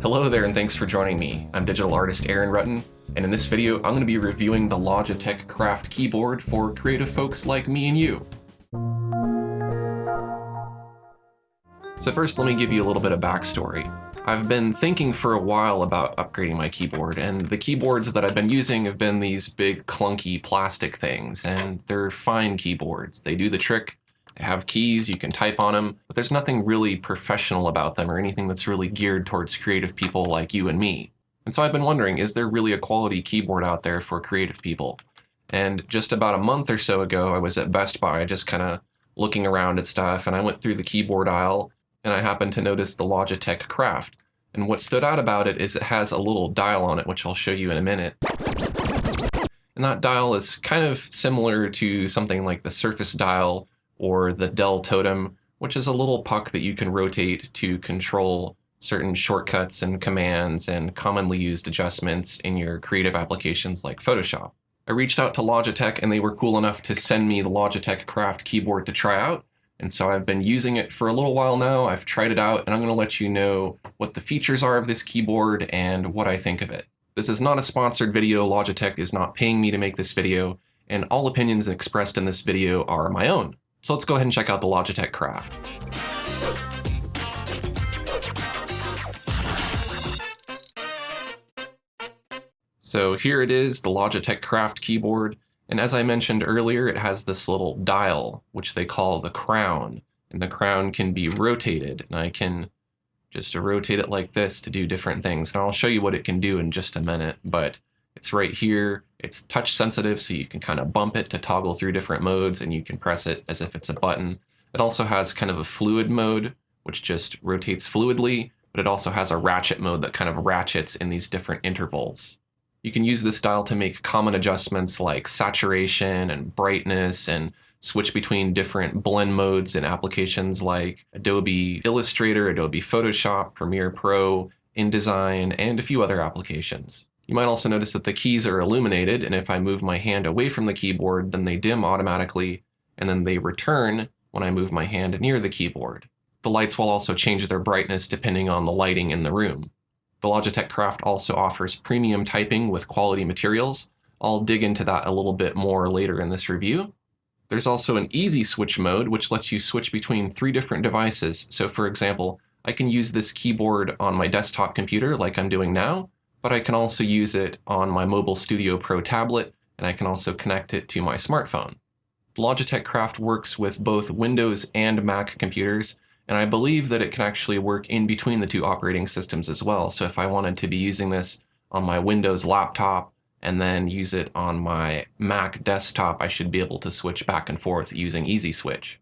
Hello there and thanks for joining me. I'm digital artist Aaron Rutten, and in this video I'm going to be reviewing the Logitech CRAFT keyboard for creative folks like me and you. So first let me give you a little bit of backstory. I've been thinking for a while about upgrading my keyboard, and the keyboards that I've been using have been these big clunky plastic things, and they're fine keyboards. They do the trick. They have keys, you can type on them, but there's nothing really professional about them or anything that's really geared towards creative people like you and me. And so I've been wondering, is there really a quality keyboard out there for creative people? And just about a month or so ago, I was at Best Buy just kind of looking around at stuff, and I went through the keyboard aisle, and I happened to notice the Logitech CRAFT. And what stood out about it is it has a little dial on it, which I'll show you in a minute. And that dial is kind of similar to something like the Surface dial or the Dell Totem, which is a little puck that you can rotate to control certain shortcuts and commands and commonly used adjustments in your creative applications like Photoshop. I reached out to Logitech and they were cool enough to send me the Logitech CRAFT keyboard to try out. And so I've been using it for a little while now. I've tried it out and I'm going to let you know what the features are of this keyboard and what I think of it. This is not a sponsored video. Logitech is not paying me to make this video, and all opinions expressed in this video are my own. So let's go ahead and check out the Logitech CRAFT. So here it is, the Logitech CRAFT keyboard. And as I mentioned earlier, it has this little dial, which they call the crown. And the crown can be rotated. And I can just rotate it like this to do different things. And I'll show you what it can do in just a minute. But it's right here. It's touch sensitive, so you can kind of bump it to toggle through different modes, and you can press it as if it's a button. It also has kind of a fluid mode, which just rotates fluidly, but it also has a ratchet mode that kind of ratchets in these different intervals. You can use this dial to make common adjustments like saturation and brightness, and switch between different blend modes in applications like Adobe Illustrator, Adobe Photoshop, Premiere Pro, InDesign, and a few other applications. You might also notice that the keys are illuminated, and if I move my hand away from the keyboard, then they dim automatically, and then they return when I move my hand near the keyboard. The lights will also change their brightness depending on the lighting in the room. The Logitech CRAFT also offers premium typing with quality materials. I'll dig into that a little bit more later in this review. There's also an easy switch mode, which lets you switch between 3 different devices. So for example, I can use this keyboard on my desktop computer like I'm doing now, but I can also use it on my Mobile Studio Pro tablet, and I can also connect it to my smartphone. The Logitech CRAFT works with both Windows and Mac computers, and I believe that it can actually work in between the 2 operating systems as well. So if I wanted to be using this on my Windows laptop and then use it on my Mac desktop, I should be able to switch back and forth using Easy Switch.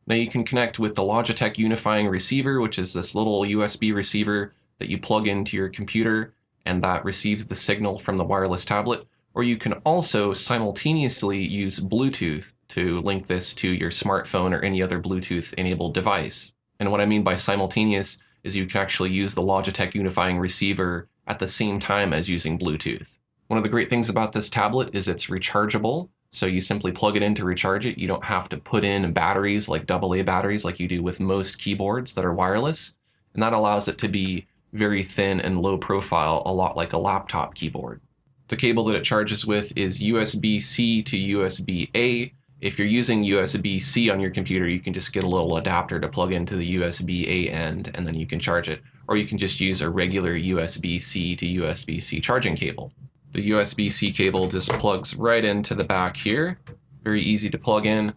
Now you can connect with the Logitech Unifying Receiver, which is this little USB receiver that you plug into your computer, and that receives the signal from the wireless tablet, or you can also simultaneously use Bluetooth to link this to your smartphone or any other Bluetooth-enabled device. And what I mean by simultaneous is you can actually use the Logitech Unifying Receiver at the same time as using Bluetooth. One of the great things about this tablet is it's rechargeable, so you simply plug it in to recharge it. You don't have to put in batteries like AA batteries like you do with most keyboards that are wireless, and that allows it to be very thin and low profile, a lot like a laptop keyboard. The cable that it charges with is USB-C to USB-A. If you're using USB-C on your computer, you can just get a little adapter to plug into the USB-A end, and then you can charge it. Or you can just use a regular USB-C to USB-C charging cable. The USB-C cable just plugs right into the back here. Very easy to plug in.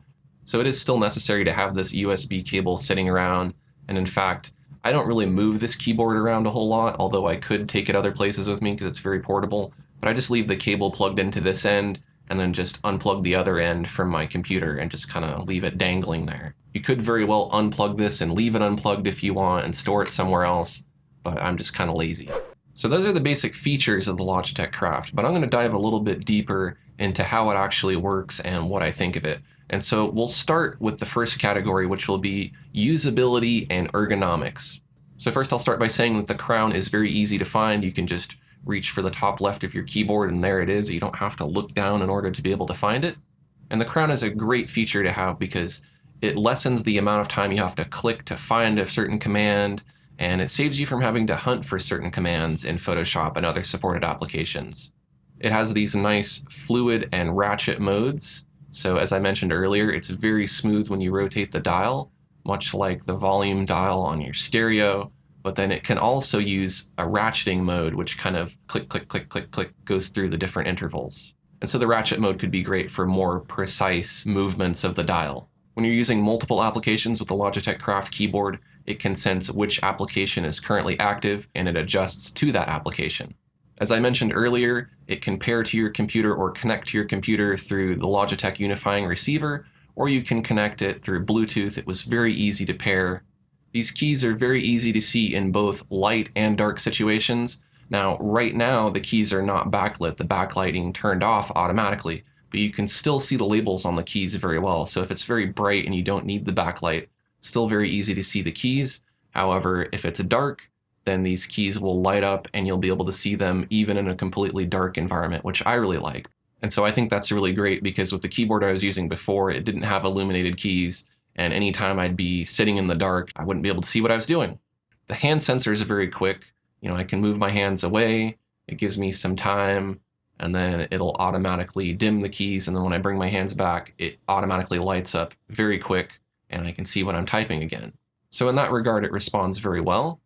So it is still necessary to have this USB cable sitting around, and in fact, I don't really move this keyboard around a whole lot, although I could take it other places with me because it's very portable, but I just leave the cable plugged into this end and then just unplug the other end from my computer and just kind of leave it dangling there. You could very well unplug this and leave it unplugged if you want and store it somewhere else, but I'm just kind of lazy. So those are the basic features of the Logitech CRAFT, but I'm going to dive a little bit deeper into how it actually works and what I think of it. And so we'll start with the first category, which will be usability and ergonomics. So first I'll start by saying that the crown is very easy to find. You can just reach for the top left of your keyboard and there it is. You don't have to look down in order to be able to find it. And the crown is a great feature to have because it lessens the amount of time you have to click to find a certain command, and it saves you from having to hunt for certain commands in Photoshop and other supported applications. It has these nice fluid and ratchet modes. So as I mentioned earlier, it's very smooth when you rotate the dial, much like the volume dial on your stereo, but then it can also use a ratcheting mode, which kind of click, click, click, click, click goes through the different intervals. And so the ratchet mode could be great for more precise movements of the dial. When you're using multiple applications with the Logitech CRAFT keyboard, it can sense which application is currently active and it adjusts to that application. As I mentioned earlier, it can pair to your computer or connect to your computer through the Logitech unifying receiver, or you can connect it through Bluetooth. It was very easy to pair. These keys are very easy to see in both light and dark situations. Now, right now, the keys are not backlit. The backlighting turned off automatically, but you can still see the labels on the keys very well. So if it's very bright and you don't need the backlight, still very easy to see the keys. However, if it's dark, then these keys will light up and you'll be able to see them even in a completely dark environment, which I really like. And so I think that's really great because with the keyboard I was using before, it didn't have illuminated keys, and anytime I'd be sitting in the dark, I wouldn't be able to see what I was doing. The hand sensors are very quick. I can move my hands away, it gives me some time, and then it'll automatically dim the keys, and then when I bring my hands back, it automatically lights up very quick, and I can see what I'm typing again. So in that regard, it responds very well.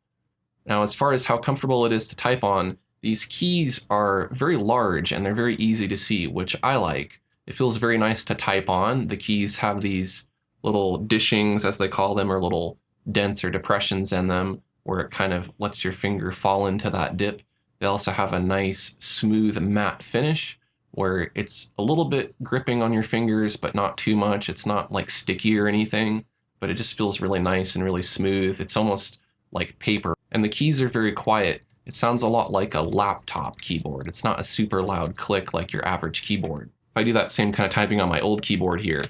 Now, as far as how comfortable it is to type on, these keys are very large and they're very easy to see, which I like. It feels very nice to type on. The keys have these little dishings, as they call them, or little dents or depressions in them, where it kind of lets your finger fall into that dip. They also have a nice, smooth, matte finish, where it's a little bit gripping on your fingers, but not too much. It's not like sticky or anything, but it just feels really nice and really smooth. It's almost like paper. And the keys are very quiet. It sounds a lot like a laptop keyboard. It's not a super loud click like your average keyboard. If I do that same kind of typing on my old keyboard here,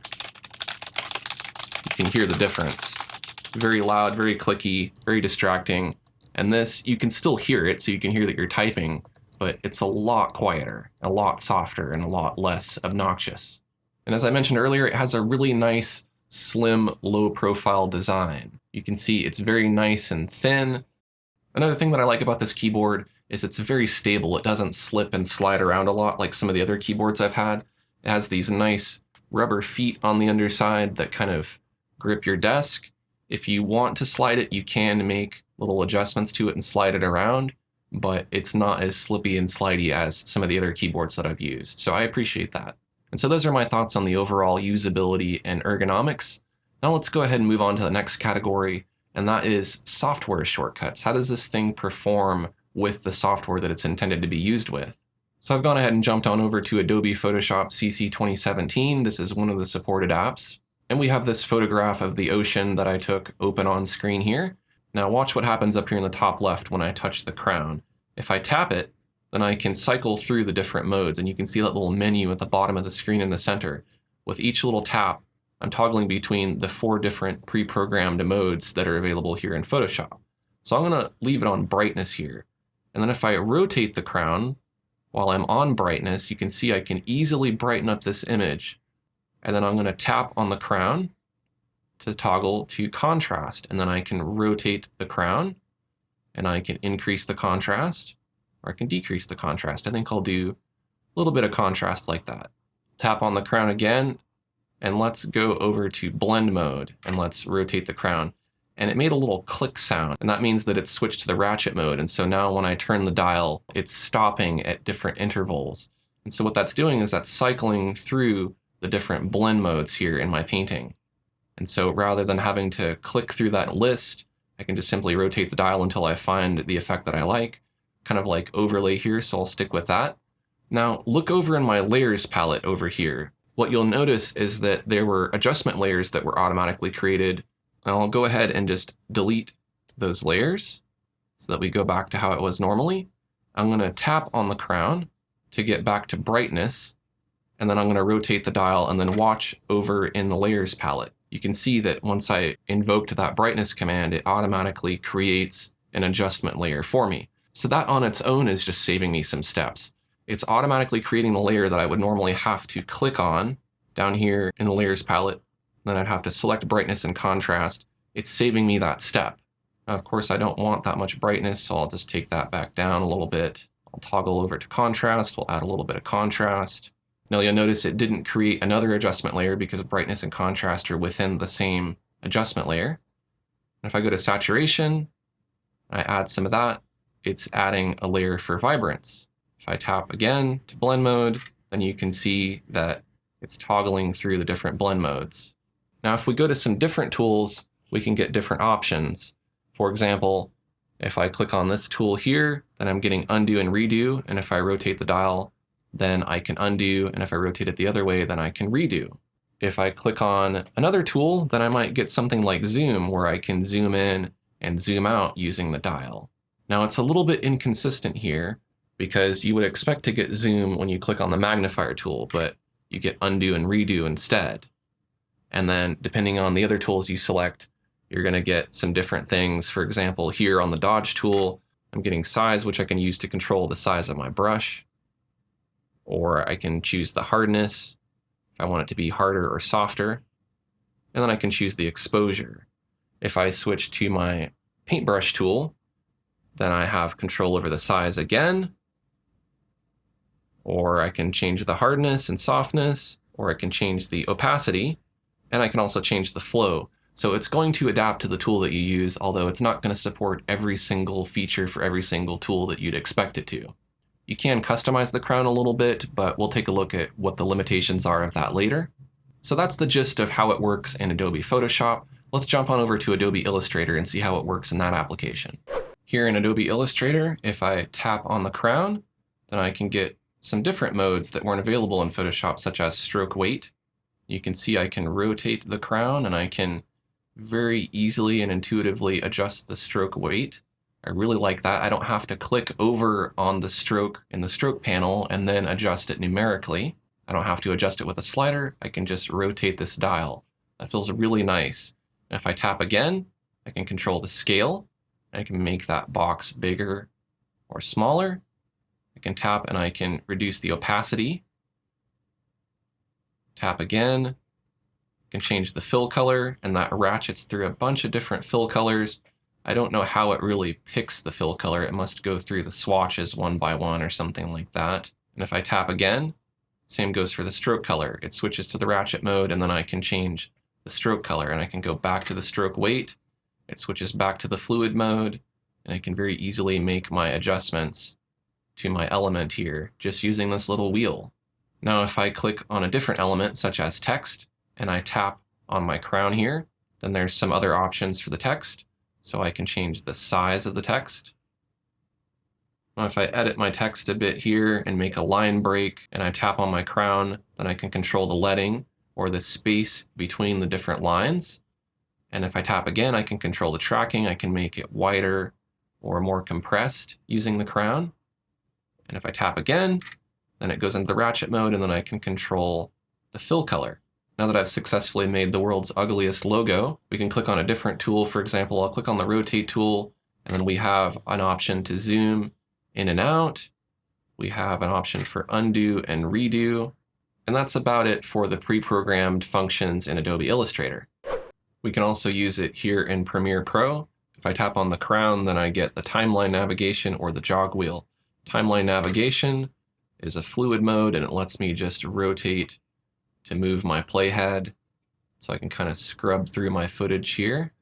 you can hear the difference. Very loud, very clicky, very distracting. And this, you can still hear it, so you can hear that you're typing, but it's a lot quieter, a lot softer, and a lot less obnoxious. And as I mentioned earlier, it has a really nice, slim, low-profile design. You can see it's very nice and thin. Another thing that I like about this keyboard is it's very stable. It doesn't slip and slide around a lot like some of the other keyboards I've had. It has these nice rubber feet on the underside that kind of grip your desk. If you want to slide it, you can make little adjustments to it and slide it around, but it's not as slippy and slidey as some of the other keyboards that I've used. So I appreciate that. And so those are my thoughts on the overall usability and ergonomics. Now let's go ahead and move on to the next category, and that is software shortcuts. How does this thing perform with the software that it's intended to be used with? So I've gone ahead and jumped on over to Adobe Photoshop CC 2017. This is one of the supported apps. And we have this photograph of the ocean that I took open on screen here. Now watch what happens up here in the top left when I touch the crown. If I tap it, then I can cycle through the different modes, and you can see that little menu at the bottom of the screen in the center. With each little tap, I'm toggling between the 4 different pre-programmed modes that are available here in Photoshop. So I'm going to leave it on brightness here. And then if I rotate the crown while I'm on brightness, you can see I can easily brighten up this image. And then I'm going to tap on the crown to toggle to contrast. And then I can rotate the crown and I can increase the contrast, or I can decrease the contrast. I think I'll do a little bit of contrast like that. Tap on the crown again, and let's go over to blend mode and let's rotate the crown. And it made a little click sound, and that means that it's switched to the ratchet mode. And so now when I turn the dial, it's stopping at different intervals. And so what that's doing is that's cycling through the different blend modes here in my painting. And so rather than having to click through that list, I can just simply rotate the dial until I find the effect that I like, kind of like overlay here, so I'll stick with that. Now look over in my layers palette over here. What you'll notice is that there were adjustment layers that were automatically created. I'll go ahead and just delete those layers so that we go back to how it was normally. I'm going to tap on the crown to get back to brightness, and then I'm going to rotate the dial and then watch over in the layers palette. You can see that once I invoked that brightness command, it automatically creates an adjustment layer for me. So that on its own is just saving me some steps. It's automatically creating the layer that I would normally have to click on down here in the layers palette. Then I'd have to select brightness and contrast. It's saving me that step. Now, of course, I don't want that much brightness, so I'll just take that back down a little bit. I'll toggle over to contrast. We'll add a little bit of contrast. Now you'll notice it didn't create another adjustment layer because brightness and contrast are within the same adjustment layer. And if I go to saturation, I add some of that, it's adding a layer for vibrance. If I tap again to blend mode, then you can see that it's toggling through the different blend modes. Now, if we go to some different tools, we can get different options. For example, if I click on this tool here, then I'm getting undo and redo. And if I rotate the dial, then I can undo. And if I rotate it the other way, then I can redo. If I click on another tool, then I might get something like zoom, where I can zoom in and zoom out using the dial. Now it's a little bit inconsistent here because you would expect to get zoom when you click on the magnifier tool, but you get undo and redo instead. And then depending on the other tools you select, you're going to get some different things. For example, here on the dodge tool, I'm getting size, which I can use to control the size of my brush. Or I can choose the hardness, if I want it to be harder or softer. And then I can choose the exposure. If I switch to my paintbrush tool, then I have control over the size again. Or I can change the hardness and softness, or I can change the opacity, and I can also change the flow. So it's going to adapt to the tool that you use, although it's not going to support every single feature for every single tool that you'd expect it to. You can customize the crown a little bit, but we'll take a look at what the limitations are of that later. So that's the gist of how it works in Adobe Photoshop. Let's jump on over to Adobe Illustrator and see how it works in that application. Here in Adobe Illustrator, if I tap on the crown, then I can get some different modes that weren't available in Photoshop, such as stroke weight. You can see I can rotate the crown and I can very easily and intuitively adjust the stroke weight. I really like that. I don't have to click over on the stroke in the stroke panel and then adjust it numerically. I don't have to adjust it with a slider. I can just rotate this dial. That feels really nice. And if I tap again, I can control the scale. I can make that box bigger or smaller. I can tap and I can reduce the opacity. Tap again. I can change the fill color, and that ratchets through a bunch of different fill colors. I don't know how it really picks the fill color. It must go through the swatches one by one or something like that. And if I tap again, same goes for the stroke color. It switches to the ratchet mode, and then I can change the stroke color, and I can go back to the stroke weight. It switches back to the fluid mode, and I can very easily make my adjustments to my element here just using this little wheel. Now if I click on a different element, such as text, and I tap on my crown here, then there's some other options for the text. So I can change the size of the text. Now if I edit my text a bit here and make a line break, and I tap on my crown, then I can control the leading or the space between the different lines. And if I tap again, I can control the tracking. I can make it wider or more compressed using the crown. And if I tap again, then it goes into the ratchet mode, and then I can control the fill color. Now that I've successfully made the world's ugliest logo, we can click on a different tool. For example, I'll click on the rotate tool, and then we have an option to zoom in and out. We have an option for undo and redo. And that's about it for the pre-programmed functions in Adobe Illustrator. We can also use it here in Premiere Pro. If I tap on the crown, then I get the timeline navigation or the jog wheel. Timeline navigation is a fluid mode, and it lets me just rotate to move my playhead. So I can kind of scrub through my footage here.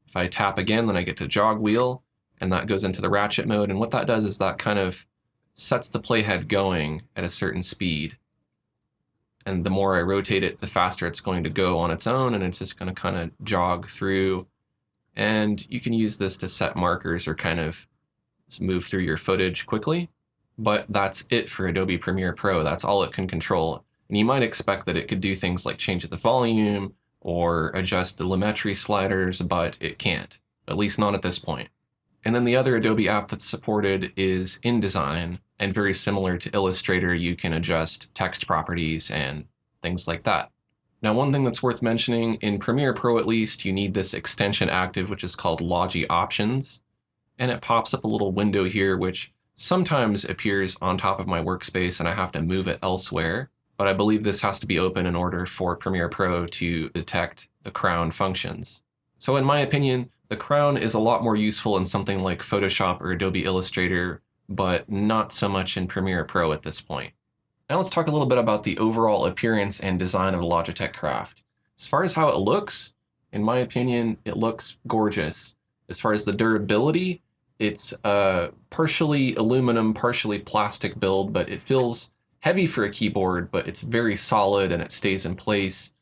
If I tap again, then I get to jog wheel, and that goes into the ratchet mode. And what that does is that kind of sets the playhead going at a certain speed. And the more I rotate it, the faster it's going to go on its own, and it's just going to kind of jog through. And you can use this to set markers or kind of move through your footage quickly. But that's it for Adobe Premiere Pro. That's all it can control. And you might expect that it could do things like change the volume or adjust the lumetri sliders, but it can't, at least not at this point. And then the other Adobe app that's supported is InDesign, and very similar to Illustrator, you can adjust text properties and things like that. Now, one thing that's worth mentioning, in Premiere Pro at least, you need this extension active, which is called Logi Options. And it pops up a little window here, which sometimes appears on top of my workspace, and I have to move it elsewhere. But I believe this has to be open in order for Premiere Pro to detect the crown functions. So in my opinion, the crown is a lot more useful in something like Photoshop or Adobe Illustrator, but not so much in Premiere Pro at this point. Now let's talk a little bit about the overall appearance and design of the Logitech CRAFT. As far as how it looks, in my opinion, it looks gorgeous. As far as the durability, it's a partially aluminum, partially plastic build, but it feels heavy for a keyboard, but it's very solid and it stays in place.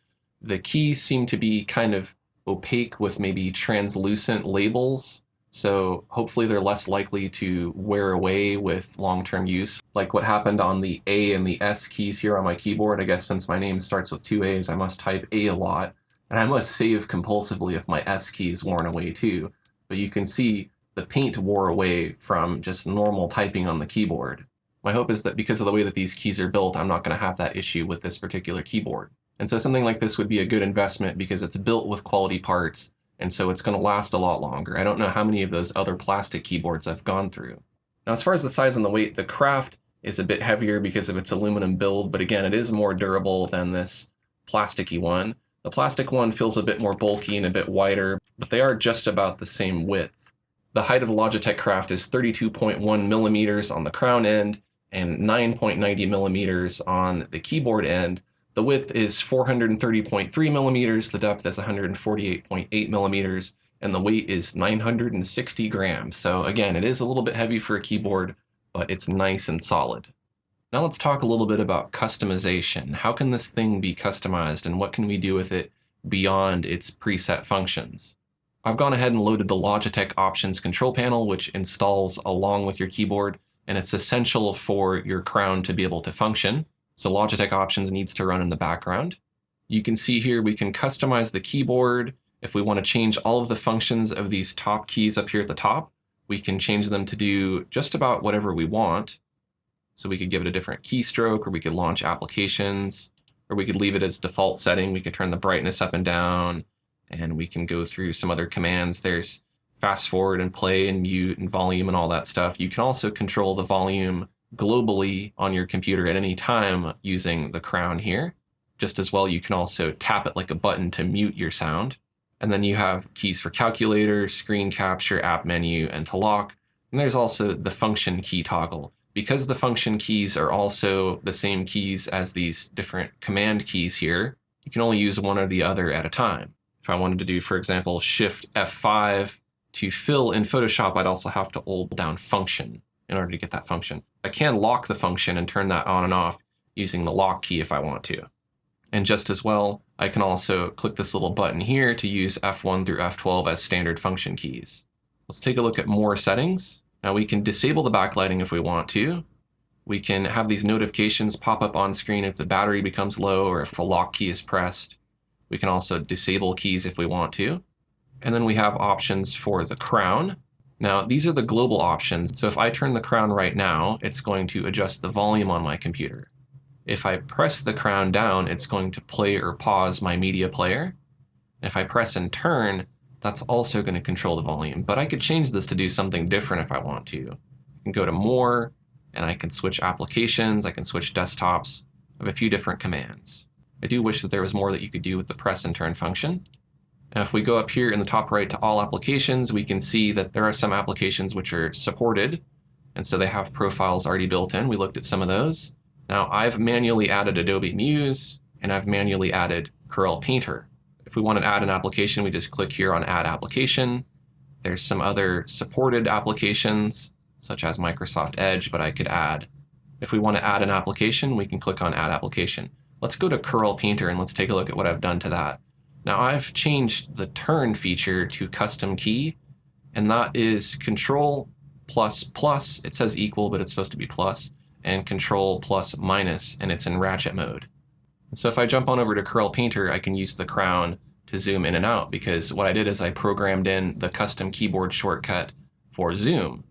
The keys seem to be kind of opaque with maybe translucent labels, so hopefully they're less likely to wear away with long-term use, like what happened on the A and the S keys here on my keyboard. I guess since my name starts with two A's, I must type A a lot, and I must save compulsively if my S key is worn away too. But you can see the paint wore away from just normal typing on the keyboard. My hope is that because of the way that these keys are built, I'm not going to have that issue with this particular keyboard. And so something like this would be a good investment because it's built with quality parts, and so it's going to last a lot longer. I don't know how many of those other plastic keyboards I've gone through. Now, as far as the size and the weight, the CRAFT is a bit heavier because of its aluminum build, but again, it is more durable than this plasticky one. The plastic one feels a bit more bulky and a bit wider, but they are just about the same width. The height of the Logitech CRAFT is 32.1 millimeters on the crown end and 9.90 millimeters on the keyboard end. The width is 430.3 millimeters, the depth is 148.8 millimeters, and the weight is 960 grams. So again, it is a little bit heavy for a keyboard, but it's nice and solid. Now let's talk a little bit about customization. How can this thing be customized and what can we do with it beyond its preset functions? I've gone ahead and loaded the Logitech Options control panel, which installs along with your keyboard, and it's essential for your crown to be able to function. So Logitech Options needs to run in the background. You can see here we can customize the keyboard. If we want to change all of the functions of these top keys up here at the top, we can change them to do just about whatever we want. So we could give it a different keystroke, or we could launch applications, or we could leave it as default setting. We could turn the brightness up and down, and we can go through some other commands. There's fast forward and play and mute and volume and all that stuff. You can also control the volume globally on your computer at any time using the crown here. Just as well, you can also tap it like a button to mute your sound. And then you have keys for calculator, screen capture, app menu, and to lock. And there's also the function key toggle. Because the function keys are also the same keys as these different command keys here, you can only use one or the other at a time. If I wanted to do, for example, Shift F5 to fill in Photoshop, I'd also have to hold down function in order to get that function. I can lock the function and turn that on and off using the lock key if I want to. And just as well, I can also click this little button here to use F1 through F12 as standard function keys. Let's take a look at more settings. Now we can disable the backlighting if we want to. We can have these notifications pop up on screen if the battery becomes low or if a lock key is pressed. We can also disable keys if we want to. And then we have options for the crown. Now, these are the global options. So if I turn the crown right now, it's going to adjust the volume on my computer. If I press the crown down, it's going to play or pause my media player. If I press and turn, that's also going to control the volume. But I could change this to do something different if I want to. I can go to More, and I can switch applications, I can switch desktops. I have a few different commands. I do wish that there was more that you could do with the press and turn function. And if we go up here in the top right to all applications, we can see that there are some applications which are supported. And so they have profiles already built in. We looked at some of those. Now I've manually added Adobe Muse and I've manually added Corel Painter. If we want to add an application, we just click here on Add Application. There's some other supported applications such as Microsoft Edge, but I could add. If we want to add an application, we can click on Add Application. Let's go to Corel Painter and let's take a look at what I've done to that. Now I've changed the turn feature to custom key, and that is Control plus plus, it says equal, but it's supposed to be plus, and Control plus minus, and it's in ratchet mode. And so if I jump on over to Corel Painter, I can use the crown to zoom in and out, because what I did is I programmed in the custom keyboard shortcut for zoom.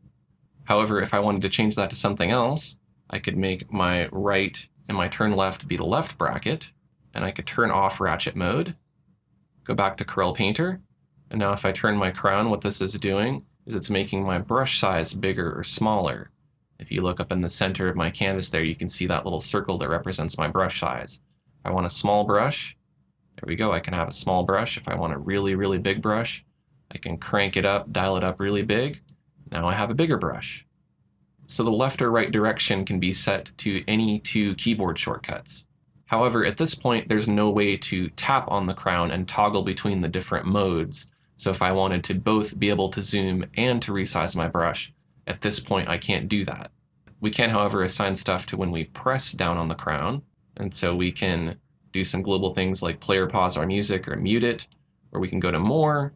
However, if I wanted to change that to something else, I could make my right and my turn left be the left bracket, and I could turn off ratchet mode. Go back to Corel Painter, and now if I turn my crown, what this is doing is it's making my brush size bigger or smaller. If you look up in the center of my canvas there, you can see that little circle that represents my brush size. If I want a small brush, There we go. I can have a small brush if I want a really, really big brush. I can crank it up, dial it up really big. Now I have a bigger brush. So the left or right direction can be set to any two keyboard shortcuts. However, at this point, there's no way to tap on the crown and toggle between the different modes. So if I wanted to both be able to zoom and to resize my brush, at this point I can't do that. We can, however, assign stuff to when we press down on the crown. And so we can do some global things like play or pause our music or mute it, or we can go to more,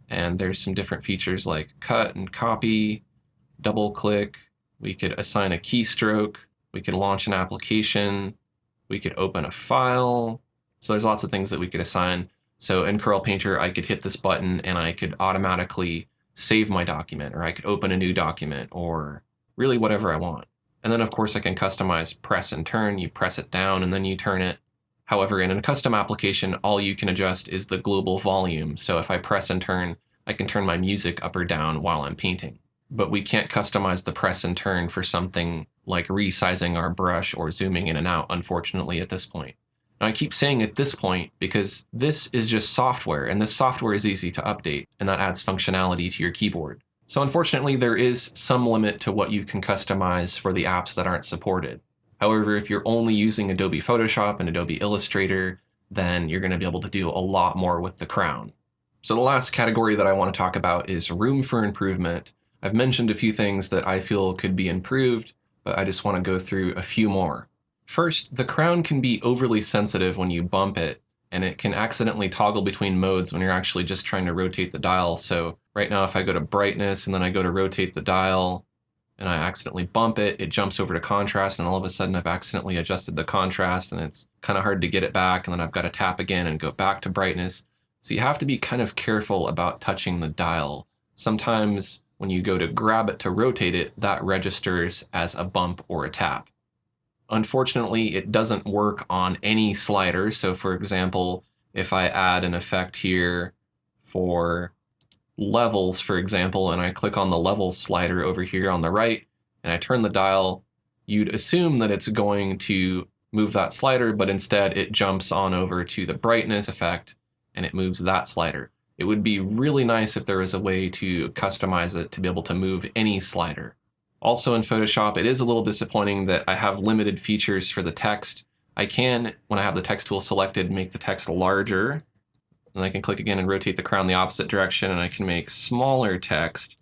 and there's some different features like cut and copy, double click. We could assign a keystroke. We could launch an application. We could open a file. So there's lots of things that we could assign. So in Corel Painter, I could hit this button and I could automatically save my document, or I could open a new document, or really whatever I want. And then of course I can customize press and turn. You press it down and then you turn it. However, in a custom application, all you can adjust is the global volume. So if I press and turn, I can turn my music up or down while I'm painting. But we can't customize the press and turn for something like resizing our brush or zooming in and out, unfortunately, at this point. Now, I keep saying at this point because this is just software, and this software is easy to update, and that adds functionality to your keyboard. So unfortunately, there is some limit to what you can customize for the apps that aren't supported. However, if you're only using Adobe Photoshop and Adobe Illustrator, then you're going to be able to do a lot more with the crown. So the last category that I want to talk about is room for improvement. I've mentioned a few things that I feel could be improved, but I just want to go through a few more. First, the crown can be overly sensitive when you bump it, and it can accidentally toggle between modes when you're actually just trying to rotate the dial. So right now, if I go to brightness and then I go to rotate the dial, and I accidentally bump it, it jumps over to contrast, and all of a sudden I've accidentally adjusted the contrast, and it's kind of hard to get it back, and then I've got to tap again and go back to brightness. So you have to be kind of careful about touching the dial. Sometimes when you go to grab it to rotate it, that registers as a bump or a tap. Unfortunately, it doesn't work on any slider. So for example, if I add an effect here for levels, for example, and I click on the levels slider over here on the right, and I turn the dial, you'd assume that it's going to move that slider, but instead it jumps on over to the brightness effect and it moves that slider. It would be really nice if there was a way to customize it to be able to move any slider. Also in Photoshop, it is a little disappointing that I have limited features for the text. I can, when I have the text tool selected, make the text larger. And I can click again and rotate the crown the opposite direction, and I can make smaller text,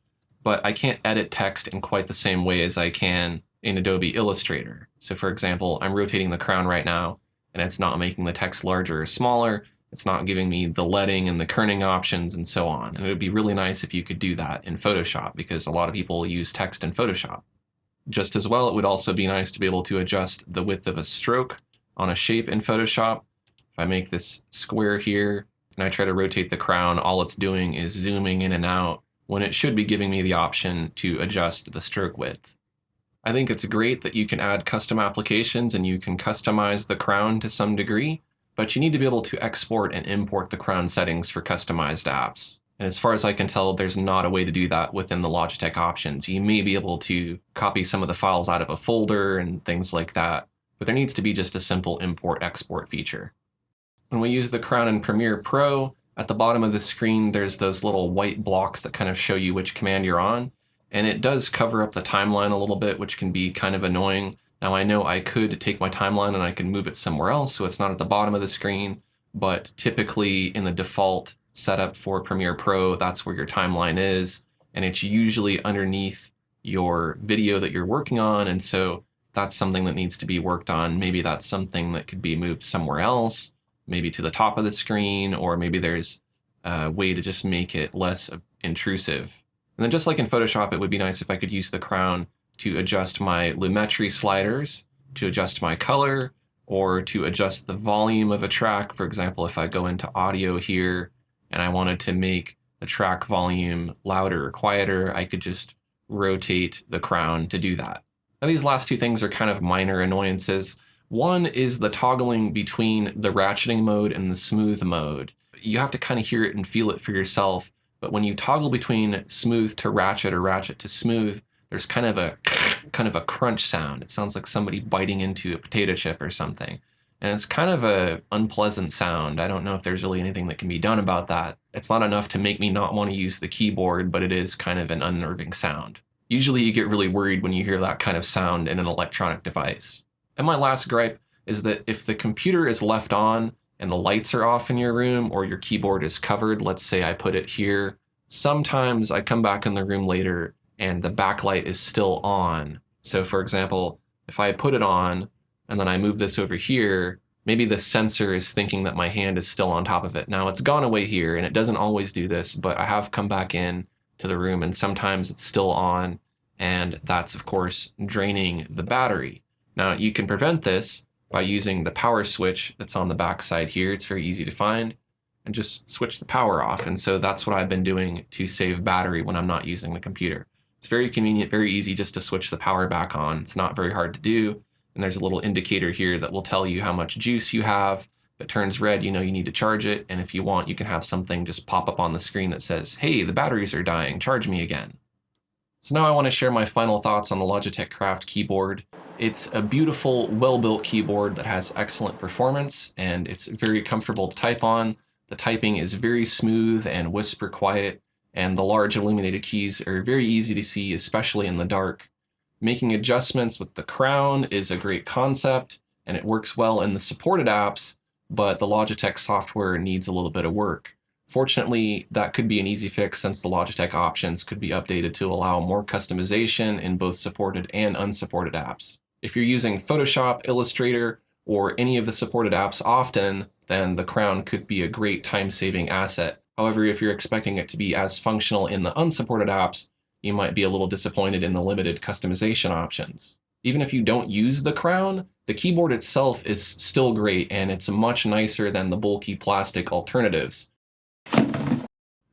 but I can't edit text in quite the same way as I can in Adobe Illustrator. So for example, I'm rotating the crown right now, and it's not making the text larger or smaller. It's not giving me the leading and the kerning options and so on. And it would be really nice if you could do that in Photoshop, because a lot of people use text in Photoshop. Just as well, it would also be nice to be able to adjust the width of a stroke on a shape in Photoshop. If I make this square here, and I try to rotate the crown, all it's doing is zooming in and out when it should be giving me the option to adjust the stroke width. I think it's great that you can add custom applications and you can customize the crown to some degree, but you need to be able to export and import the crown settings for customized apps. And as far as I can tell, there's not a way to do that within the Logitech options. You may be able to copy some of the files out of a folder and things like that, but there needs to be just a simple import-export feature. When we use the crown in Premiere Pro, at the bottom of the screen, there's those little white blocks that kind of show you which command you're on. And it does cover up the timeline a little bit, which can be kind of annoying. Now I know I could take my timeline and I can move it somewhere else, so it's not at the bottom of the screen, but typically in the default setup for Premiere Pro, that's where your timeline is. And it's usually underneath your video that you're working on. And so that's something that needs to be worked on. Maybe that's something that could be moved somewhere else, maybe to the top of the screen, or maybe there's a way to just make it less intrusive. And then just like in Photoshop, it would be nice if I could use the crown to adjust my lumetri sliders, to adjust my color, or to adjust the volume of a track. For example, if I go into audio here and I wanted to make the track volume louder or quieter, I could just rotate the crown to do that. Now these last two things are kind of minor annoyances. One is the toggling between the ratcheting mode and the smooth mode. You have to kind of hear it and feel it for yourself, but when you toggle between smooth to ratchet or ratchet to smooth, there's kind of a crunch sound. It sounds like somebody biting into a potato chip or something. and it's kind of a unpleasant sound. I don't know if there's really anything that can be done about that. It's not enough to make me not want to use the keyboard, but it is kind of an unnerving sound. Usually you get really worried when you hear that kind of sound in an electronic device. And my last gripe is that if the computer is left on and the lights are off in your room, or your keyboard is covered, let's say I put it here, sometimes I come back in the room later and the backlight is still on. So for example, if I put it on and then I move this over here, maybe the sensor is thinking that my hand is still on top of it. Now it's gone away here, and it doesn't always do this, but I have come back in to the room and sometimes it's still on, and that's of course draining the battery. Now you can prevent this by using the power switch that's on the back side here. It's very easy to find, and just switch the power off. And so that's what I've been doing to save battery when I'm not using the computer. It's very convenient, very easy just to switch the power back on. It's not very hard to do. And there's a little indicator here that will tell you how much juice you have. If it turns red, you know you need to charge it. And if you want, you can have something just pop up on the screen that says, hey, the batteries are dying, charge me again. So now I want to share my final thoughts on the Logitech CRAFT keyboard. It's a beautiful, well-built keyboard that has excellent performance, and it's very comfortable to type on. The typing is very smooth and whisper quiet, and the large illuminated keys are very easy to see, especially in the dark. Making adjustments with the crown is a great concept, and it works well in the supported apps, but the Logitech software needs a little bit of work. Fortunately, that could be an easy fix since the Logitech options could be updated to allow more customization in both supported and unsupported apps. If you're using Photoshop, Illustrator, or any of the supported apps often, then the crown could be a great time-saving asset. However, if you're expecting it to be as functional in the unsupported apps, you might be a little disappointed in the limited customization options. Even if you don't use the crown, the keyboard itself is still great, and it's much nicer than the bulky plastic alternatives.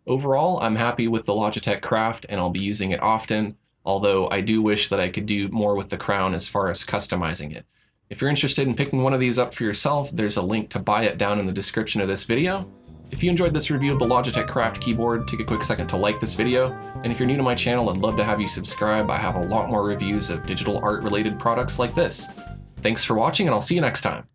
Overall, I'm happy with the Logitech CRAFT, and I'll be using it often, although I do wish that I could do more with the crown as far as customizing it. If you're interested in picking one of these up for yourself, there's a link to buy it down in the description of this video. If you enjoyed this review of the Logitech CRAFT keyboard, take a quick second to like this video. And if you're new to my channel, I'd love to have you subscribe. I have a lot more reviews of digital art related products like this. Thanks for watching, and I'll see you next time.